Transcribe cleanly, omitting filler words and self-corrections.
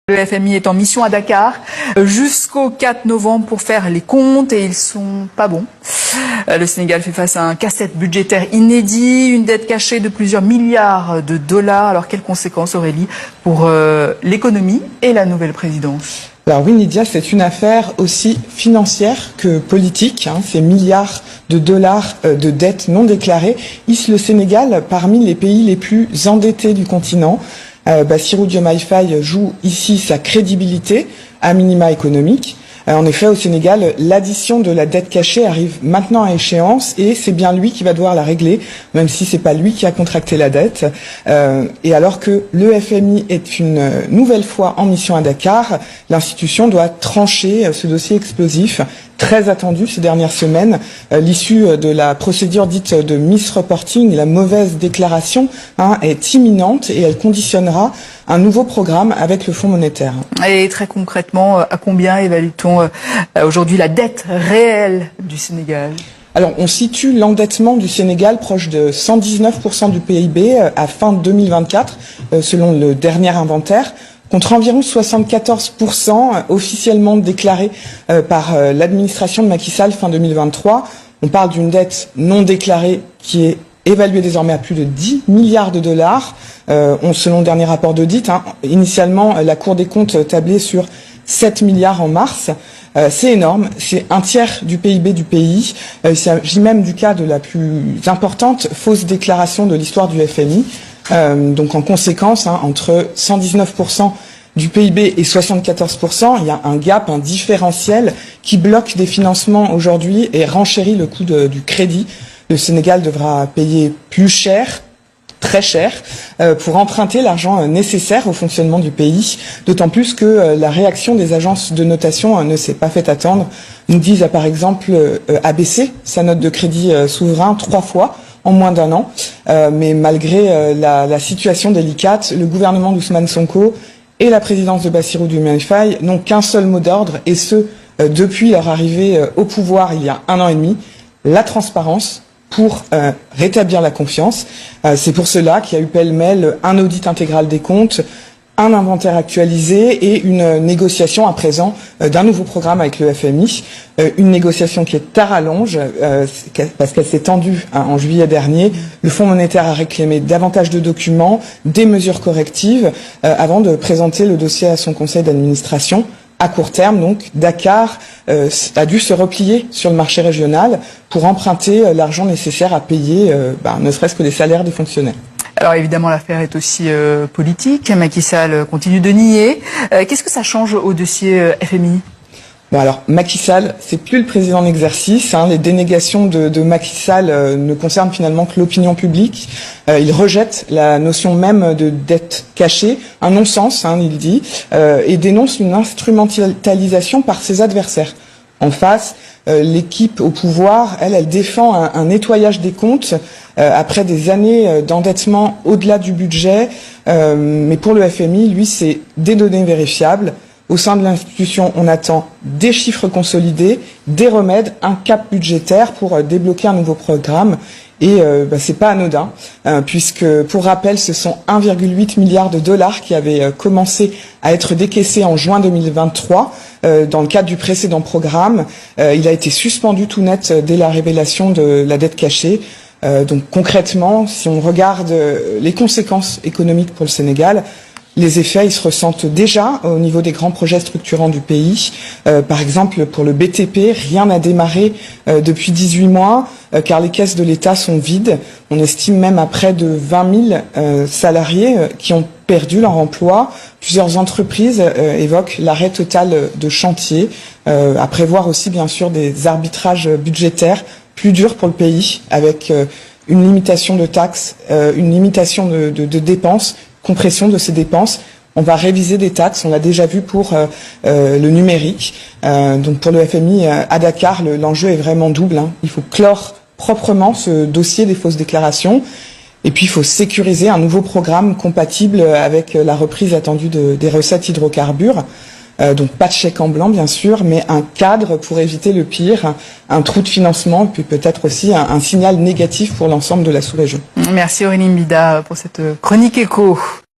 Le FMI est en mission à Dakar jusqu'au 4 novembre pour faire les comptes et ils sont pas bons. Le Sénégal fait face à un casse-tête budgétaire inédit, une dette cachée de plusieurs milliards de dollars. Alors quelles conséquences, Aurélie, pour l'économie et la nouvelle présidence? Alors oui, Nidia, c'est une affaire aussi financière que politique. Ces milliards de dollars de dettes non déclarées hissent le Sénégal parmi les pays les plus endettés du continent. Bassirou Diomaye Faye joue ici sa crédibilité à minima économique. En effet, au Sénégal, l'addition de la dette cachée arrive maintenant à échéance et c'est bien lui qui va devoir la régler, même si c'est pas lui qui a contracté la dette. Et alors que le FMI est une nouvelle fois en mission à Dakar, l'institution doit trancher ce dossier explosif, très attendu ces dernières semaines. L'issue de la procédure dite de misreporting, la mauvaise déclaration, est imminente et elle conditionnera un nouveau programme avec le Fonds monétaire. Et très concrètement, à combien évalue-t-on aujourd'hui la dette réelle du Sénégal ? Alors, on situe l'endettement du Sénégal proche de 119% du PIB à fin 2024, selon le dernier inventaire, contre environ 74% officiellement déclarés par l'administration de Macky Sall fin 2023. On parle d'une dette non déclarée qui est évaluée désormais à plus de 10 milliards de dollars. Selon le dernier rapport d'audit, initialement, la Cour des comptes tablait sur 7 milliards en mars. C'est énorme, c'est un tiers du PIB du pays. Il s'agit même du cas de la plus importante fausse déclaration de l'histoire du FMI. Donc en conséquence, entre 119% du PIB et 74%, il y a un gap, un différentiel qui bloque des financements aujourd'hui et renchérit le coût du crédit. Le Sénégal devra payer plus cher, très cher, pour emprunter l'argent nécessaire au fonctionnement du pays, d'autant plus que la réaction des agences de notation ne s'est pas fait attendre. Moody's a par exemple abaissé sa note de crédit souverain 3 fois en moins d'un an, mais malgré la situation délicate, le gouvernement d'Ousmane Sonko et la présidence de Bassirou Diomaye Faye n'ont qu'un seul mot d'ordre, et ce, depuis leur arrivée au pouvoir il y a 1 an et demi, la transparence, pour rétablir la confiance. C'est pour cela qu'il y a eu pêle-mêle un audit intégral des comptes, un inventaire actualisé et une négociation à présent d'un nouveau programme avec le FMI. Une négociation qui est à rallonge parce qu'elle s'est tendue en juillet dernier. Le Fonds monétaire a réclamé davantage de documents, des mesures correctives avant de présenter le dossier à son conseil d'administration. À court terme, donc, Dakar a dû se replier sur le marché régional pour emprunter l'argent nécessaire à payer, ne serait-ce que les salaires des fonctionnaires. Alors évidemment, l'affaire est aussi politique. Macky Sall continue de nier. Qu'est-ce que ça change au dossier FMI ? Bon alors, Macky Sall, c'est plus le président en exercice. Les dénégations de Macky Sall ne concernent finalement que l'opinion publique. Il rejette la notion même de dette cachée, un non-sens, il dit, et dénonce une instrumentalisation par ses adversaires. En face, l'équipe au pouvoir, elle défend un nettoyage des comptes après des années d'endettement au-delà du budget. Mais pour le FMI, lui, c'est des données vérifiables. Au sein de l'institution, on attend des chiffres consolidés, des remèdes, un cap budgétaire pour débloquer un nouveau programme. Et c'est pas anodin, puisque, pour rappel, ce sont 1,8 milliard de dollars qui avaient commencé à être décaissés en juin 2023 dans le cadre du précédent programme. Il a été suspendu tout net dès la révélation de la dette cachée. Donc concrètement, si on regarde les conséquences économiques pour le Sénégal, les effets, ils se ressentent déjà au niveau des grands projets structurants du pays. Par exemple, pour le BTP, rien n'a démarré depuis 18 mois, car les caisses de l'État sont vides. On estime même à près de 20 000 salariés qui ont perdu leur emploi. Plusieurs entreprises évoquent l'arrêt total de chantier, à prévoir aussi bien sûr des arbitrages budgétaires plus durs pour le pays, avec une limitation de taxes, une limitation de dépenses, compression de ces dépenses. On va réviser des taxes, on l'a déjà vu pour le numérique. Donc pour le FMI à Dakar, l'enjeu est vraiment double. Il faut clore proprement ce dossier des fausses déclarations. Et puis il faut sécuriser un nouveau programme compatible avec la reprise attendue des recettes hydrocarbures. Donc pas de chèque en blanc bien sûr, mais un cadre pour éviter le pire, un trou de financement, puis peut-être aussi un signal négatif pour l'ensemble de la sous-région. Merci Aurélie Mbida pour cette chronique éco.